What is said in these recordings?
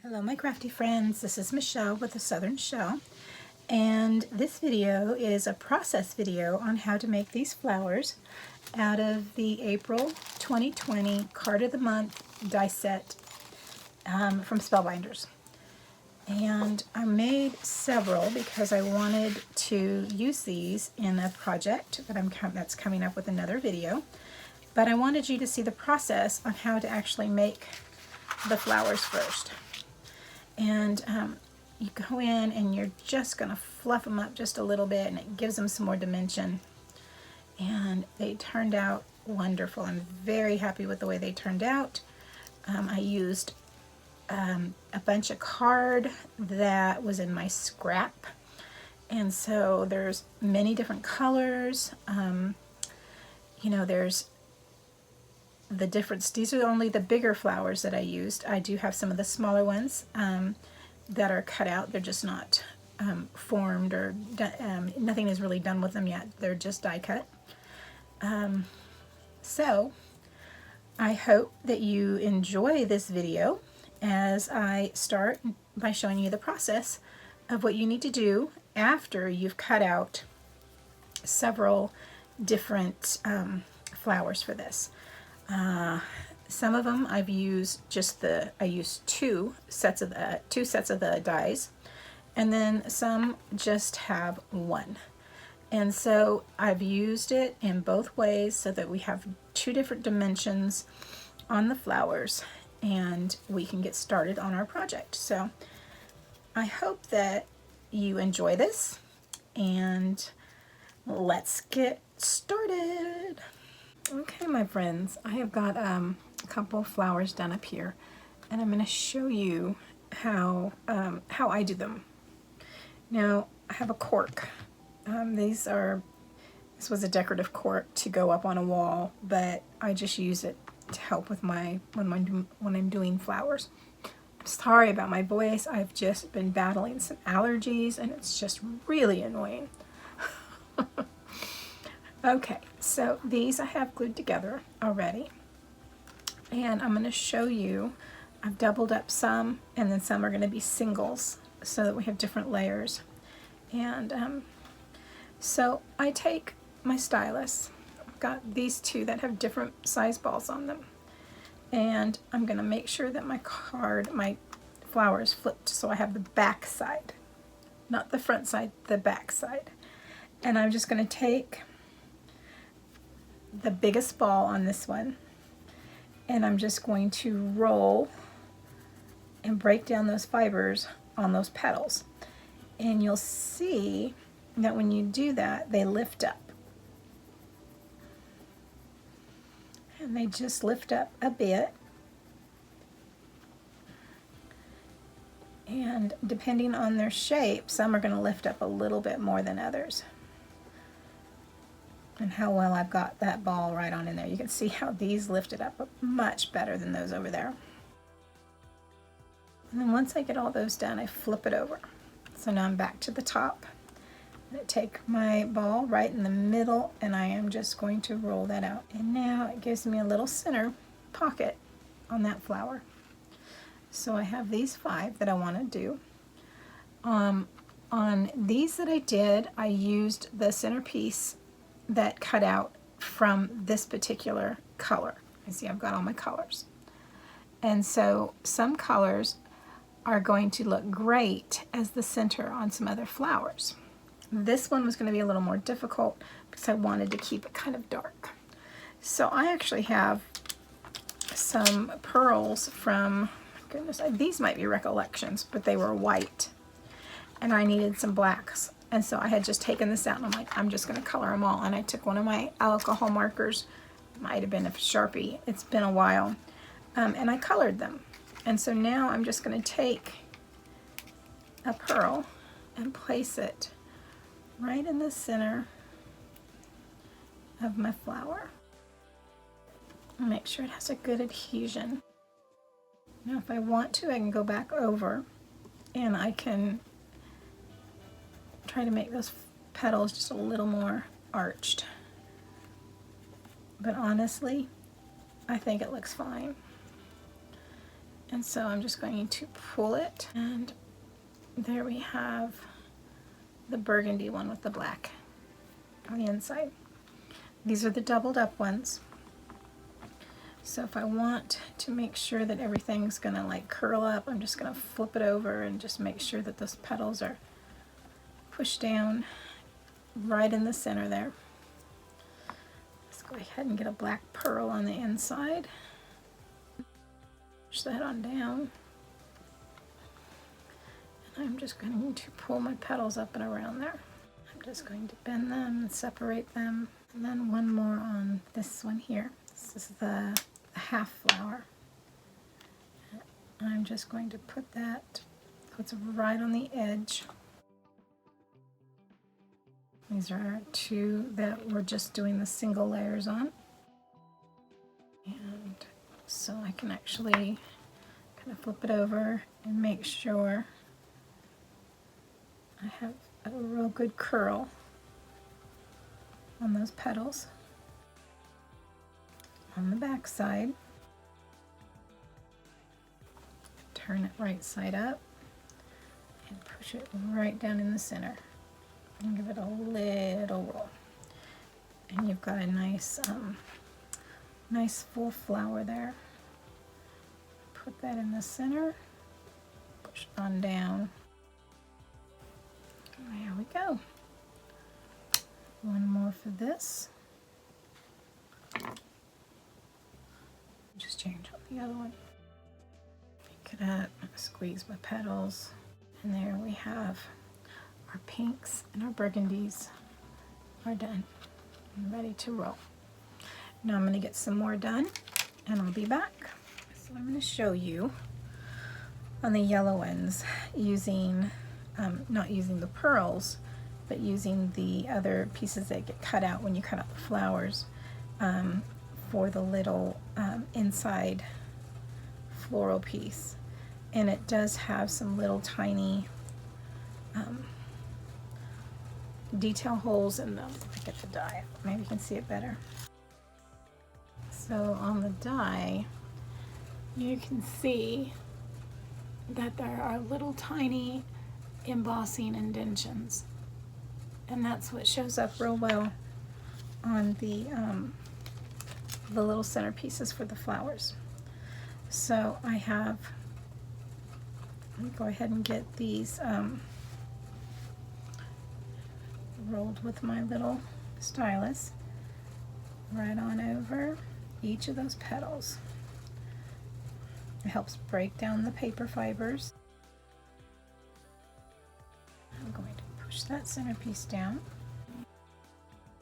Hello my crafty friends, this is Michelle with the Southern Shell, and this video is a process video on how to make these flowers out of the April 2020 Card of the Month die set from Spellbinders. And I made several because I wanted to use these in a project that that's coming up with another video, but I wanted you to see the process on how to actually make the flowers first. And you go in and you're just going to fluff them up just a little bit, and it gives them some more dimension. And they turned out wonderful. I'm very happy with the way they turned out. I used a bunch of card that was in my scrap. And so there's many different colors. You know, there's the difference. These are only the bigger flowers that I used. I do have some of the smaller ones that are cut out. They're just not formed or done, nothing is really done with them yet. They're just die cut. So I hope that you enjoy this video as I start by showing you the process of what you need to do after you've cut out several different flowers for this. Some of them I've used I used two sets of the dies, and then some just have one. And so I've used it in both ways so that we have two different dimensions on the flowers and we can get started on our project. So I hope that you enjoy this, and let's get started. Okay, my friends, I have got a couple of flowers done up here, and I'm going to show you how I do them. Now, I have a cork. This was a decorative cork to go up on a wall, but I just use it to help with when I'm doing flowers. I'm sorry about my voice. I've just been battling some allergies, and it's just really annoying. Okay, so these I have glued together already, and I'm going to show you, I've doubled up some, and then some are going to be singles so that we have different layers. And so I take my stylus. I've got these two that have different size balls on them, and I'm going to make sure that my flower is flipped so I have the back side, not the front side, the back side. And I'm just going to take the biggest ball on this one, and I'm just going to roll and break down those fibers on those petals, and you'll see that when you do that they lift up, and they just lift up a bit, and depending on their shape, some are going to lift up a little bit more than others. And how well I've got that ball right on in there. You can see how these lifted up much better than those over there. And then once I get all those done, I flip it over. So now I'm back to the top. I take my ball right in the middle, and I am just going to roll that out. And now it gives me a little center pocket on that flower. So I have these 5 that I want to do. On these that I did, I used the centerpiece that cut out from this particular color. You see I've got all my colors. And so some colors are going to look great as the center on some other flowers. This one was going to be a little more difficult because I wanted to keep it kind of dark. So I actually have some pearls from, goodness, these might be Recollections, but they were white. And I needed some blacks. And so I had just taken this out, and I'm like, I'm just going to color them all. And I took one of my alcohol markers, might have been a Sharpie, it's been a while, and I colored them. And so now I'm just going to take a pearl and place it right in the center of my flower. And make sure it has a good adhesion. Now if I want to, I can go back over, and I can try to make those petals just a little more arched. But honestly, I think it looks fine. And so I'm just going to pull it, and there we have the burgundy one with the black on the inside. These are the doubled up ones. So if I want to make sure that everything's gonna like curl up, I'm just gonna flip it over and just make sure that those petals are pushed down right in the center there. Let's go ahead and get a black pearl on the inside. Push that on down. And I'm just going to pull my petals up and around there. I'm just going to bend them and separate them. And then one more on this one here. This is the half flower. I'm just going to put that so it's right on the edge. These are two that we're just doing the single layers on. And so I can actually kind of flip it over and make sure I have a real good curl on those petals. On the back side, turn it right side up and push it right down in the center and give it a little roll. And you've got a nice nice full flower there. Put that in the center, push it on down. There we go. One more for this. Just change up the other one. Pick it up, squeeze my petals, and there we have our pinks and our burgundies are done and ready to roll. Now I'm going to get some more done and I'll be back. So I'm going to show you on the yellow ones using, not using the pearls, but using the other pieces that get cut out when you cut out the flowers for the little inside floral piece. And it does have some little tiny detail holes in them. If I get the die, maybe you can see it better. So on the die, you can see that there are little tiny embossing indentions, and that's what shows up real well on the little centerpieces for the flowers. So I have, let me go ahead and get these rolled with my little stylus right on over each of those petals. It helps break down the paper fibers. I'm going to push that centerpiece down.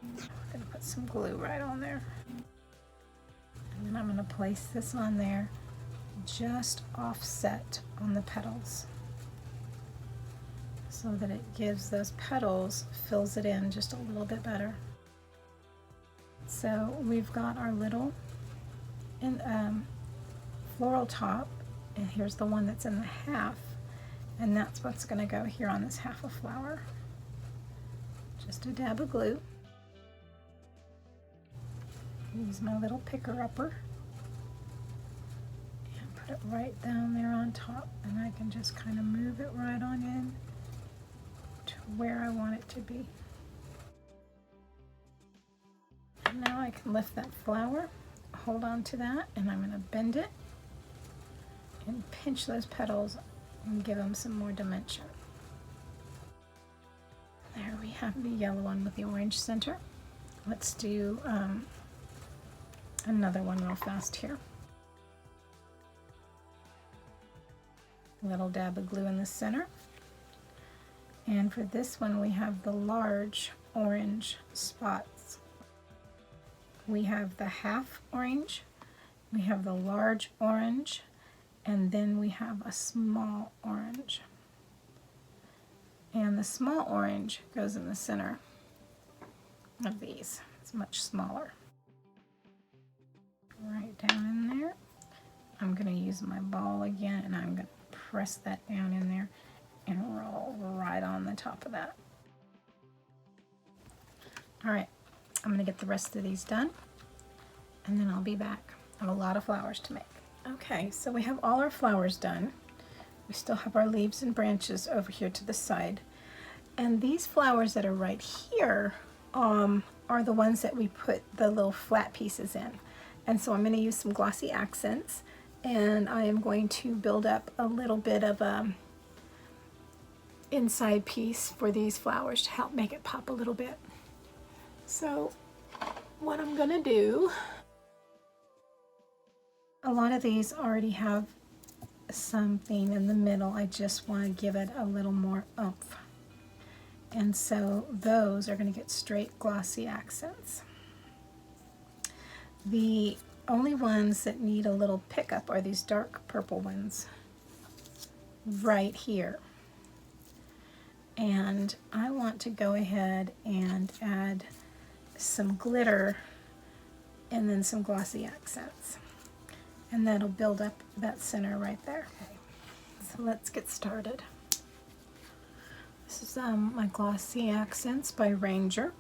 I'm going to put some glue right on there. And then I'm going to place this on there just offset on the petals so that it gives those petals, fills it in just a little bit better. So we've got our little floral top, and here's the one that's in the half, and that's what's going to go here on this half a flower. Just a dab of glue. Use my little picker upper and put it right down there on top, and I can just kind of move it right on in to where I want it to be. And now I can lift that flower, hold on to that, and I'm going to bend it and pinch those petals and give them some more dimension. There we have the yellow one with the orange center. Let's do another one real fast here. A little dab of glue in the center. And for this one we have the large orange spots. We have the half orange, we have the large orange, and then we have a small orange. And the small orange goes in the center of these. It's much smaller. Right down in there. I'm going to use my ball again, and I'm going to press that down in there and roll right on the top of that. Alright, I'm going to get the rest of these done, and then I'll be back. I have a lot of flowers to make. Okay, so we have all our flowers done. We still have our leaves and branches over here to the side. And these flowers that are right here are the ones that we put the little flat pieces in. And so I'm going to use some glossy accents, and I am going to build up a little bit of a inside piece for these flowers to help make it pop a little bit. So what I'm going to do, a lot of these already have something in the middle. I just want to give it a little more oomph. And so those are going to get straight glossy accents. The only ones that need a little pickup are these dark purple ones right here. And I want to go ahead and add some glitter and then some glossy accents. And that'll build up that center right there. Okay. So let's get started. This is my Glossy Accents by Ranger.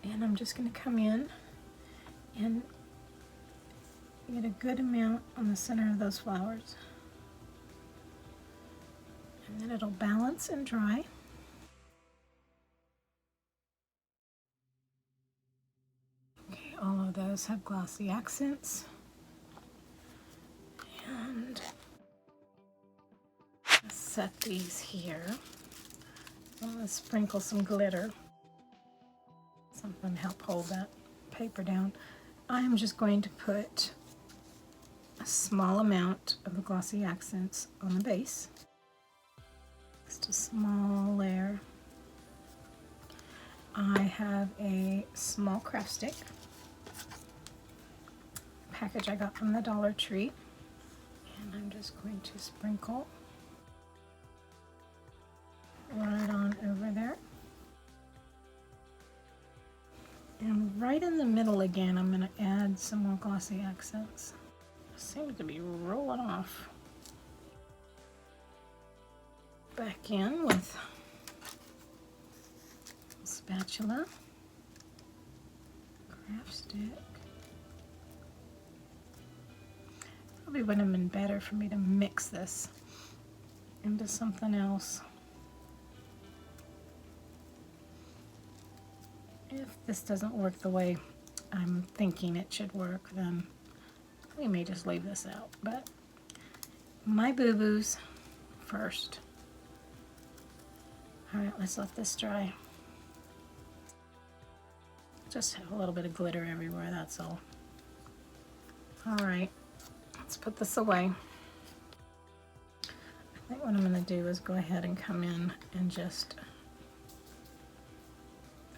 And I'm just going to come in and get a good amount on the center of those flowers. And then it'll balance and dry. Okay, all of those have glossy accents. And set these here. I'm going to sprinkle some glitter, something to help hold that paper down. I'm just going to put a small amount of the glossy accents on the base. Just a small layer. I have a small craft stick package I got from the Dollar Tree, and I'm just going to sprinkle right on over there. And right in the middle again, I'm going to add some more glossy accents. It seems to be rolling off. Back in with a spatula, craft stick. Probably would have been better for me to mix this into something else. If this doesn't work the way I'm thinking it should work, then we may just leave this out. But my boo-boos first. Alright, let's let this dry. Just have a little bit of glitter everywhere, that's all. Alright, let's put this away. I think what I'm going to do is go ahead and come in and just...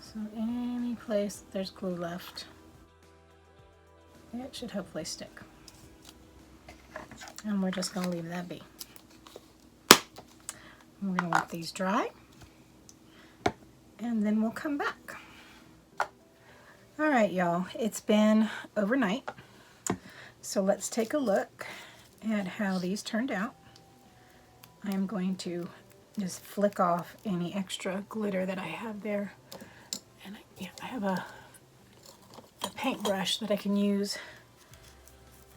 So any place that there's glue left, it should hopefully stick. And we're just going to leave that be. We're going to let these dry, and then we'll come back. All right, y'all, it's been overnight. So let's take a look at how these turned out. I am going to just flick off any extra glitter that I have there. And I have a paintbrush that I can use,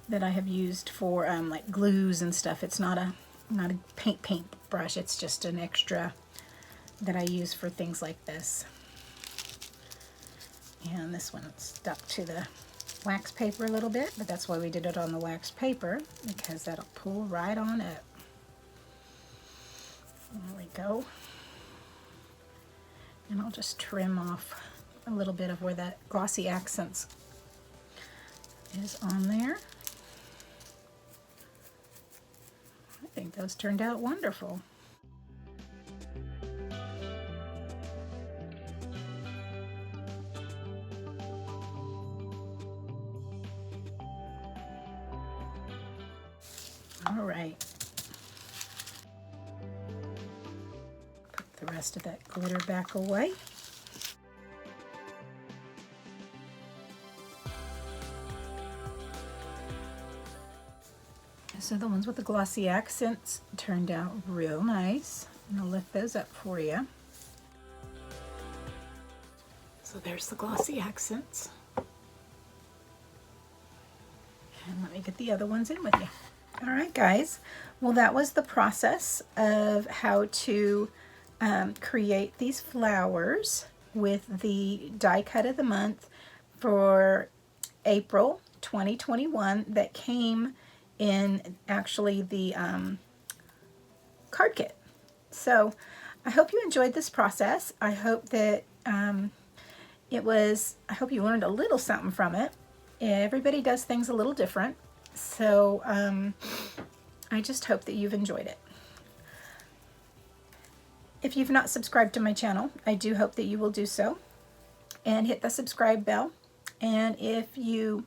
that I have used for like glues and stuff. It's not a paint brush. It's just an extra that I use for things like this. And this one stuck to the wax paper a little bit, but that's why we did it on the wax paper, because that'll pull right on up. There we go. And I'll just trim off a little bit of where that glossy accents is on there. I think those turned out wonderful. All right. Put the rest of that glitter back away. So the ones with the glossy accents turned out real nice. I'm going to lift those up for you. So there's the glossy accents. And let me get the other ones in with you. All right, guys. Well, that was the process of how to create these flowers with the die cut of the month for April 2021 that came in actually the card kit. So I hope you enjoyed this process. I hope that I hope you learned a little something from it. Everybody does things a little different. So I just hope that you've enjoyed it. If you've not subscribed to my channel, I do hope that you will do so. And hit the subscribe bell. And if you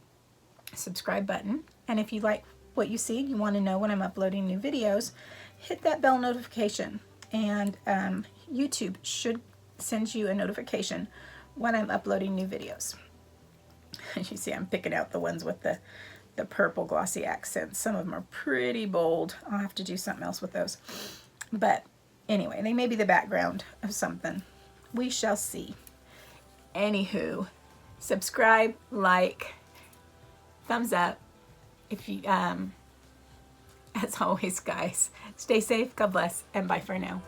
subscribe button, and if you like what you see, you want to know when I'm uploading new videos, hit that bell notification. And YouTube should send you a notification when I'm uploading new videos. As you see, I'm picking out the ones with the purple glossy accents. Some of them are pretty bold. I'll have to do something else with those. But anyway, they may be the background of something. We shall see. Anywho, subscribe, like, thumbs up. If you, as always, guys, stay safe, God bless, and bye for now.